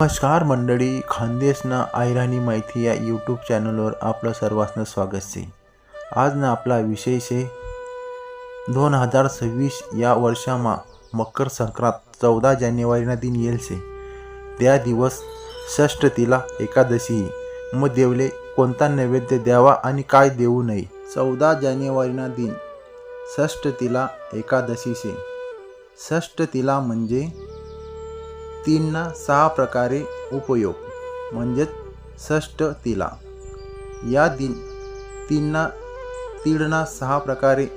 नमस्कार मंडळी, खानदेशना आयरानी माहिती या यूट्यूब चॅनलवर आपलं सर्वांचं स्वागत आहे। आज ना आपला विषय आहे 2026 या वर्षामा मकर संक्रांत 14 जानेवारीना दिन येईल से त्या दिवस षष्ठीला एकादशी मग देवले कोणता नैवेद्य द्यावा आणि काय देऊ नये। 14 जानेवारीना दिन षष्ठीला एकादशी से षष्ठीला म्हणजे 3 ना 6 प्रकारे उपयोग म्हणजे षष्ठीला या दिन 3 ना 6 प्रकारे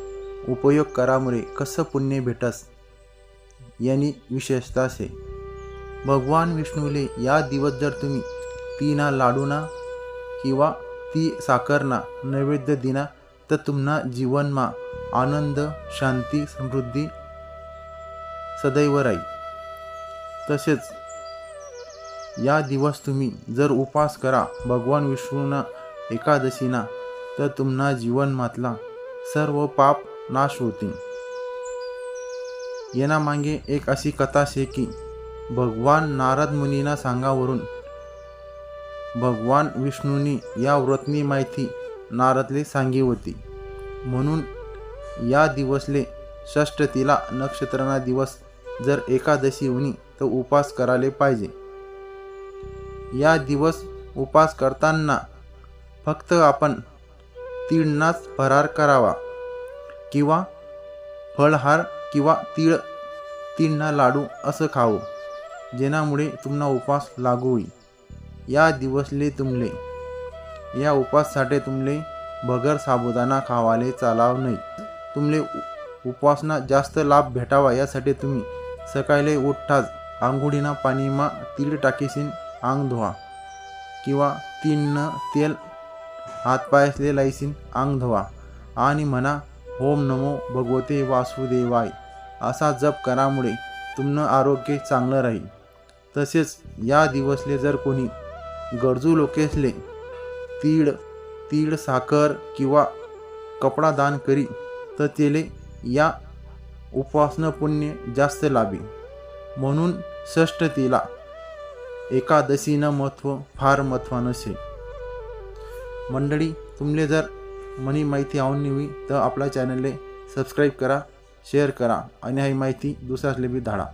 उपयोग करामुळे कसं पुण्य भेटस यानी विशेषता से भगवान विष्णूले या दिवस जर तुम्ही 3 लाडूना किंवा ती साखरना नैवेद्य दिना तर तुम्हाला जीवनमा आनंद शांती समृद्धी सदैव राहील। तसेच या दिवस तुम्ही जर उपास करा भगवान विष्णूना एकादशीना तर तुम्हाला जीवनमातला सर्व पाप नाश होतील। येना मागे एक अशी कथा शे की भगवान नारद मुनीना सांगावरून भगवान विष्णूनी या व्रतनी माहिती नारदले सांगी होती, म्हणून या दिवसले षष्ठीला नक्षत्रना दिवस जर एकादशी होनी तो उपास कराले पाहिजे। या दिवस उपास करताना फक्त आपण तीळनाच फरार करावा किंवा फळहार किंवा तीळना लाडू असं खावं, जेणामुळे तुम्हाला उपास लागू होईल। या दिवसले तुमले या उपाससाठी तुमले बगर साबुदाणा खावाले चालाव नाही। तुमले उपवासना जास्त लाभ भेटावा यासाठी तुम्ही सकाळी उठताच आंघोळीना पाणीमा तीळ टाकीसीन आंग धुवा किंवा 3 तेल हातपायसले लाईसीन आंग धुवा आणि म्हणा ओम नमो भगवते वासुदेवाय असा जप करामुळे तुमनं आरोग्य चांगलं राहील। तसेच या दिवसले जर कोणी गरजू लोकेसले तीळ साखर किंवा कपडा दान करी तर तेले या उपवासनं पुण्य जास्त लाभी। म्हणून षष्ठीला एकादशीनं महत्त्व फार महत्त्वानं शे। मंडळी, तुमले जर मनी माहिती आवडली तर आपल्या चॅनलले सबस्क्राईब करा, शेअर करा आणि ही माहिती दुसऱ्यासले बी धाडा।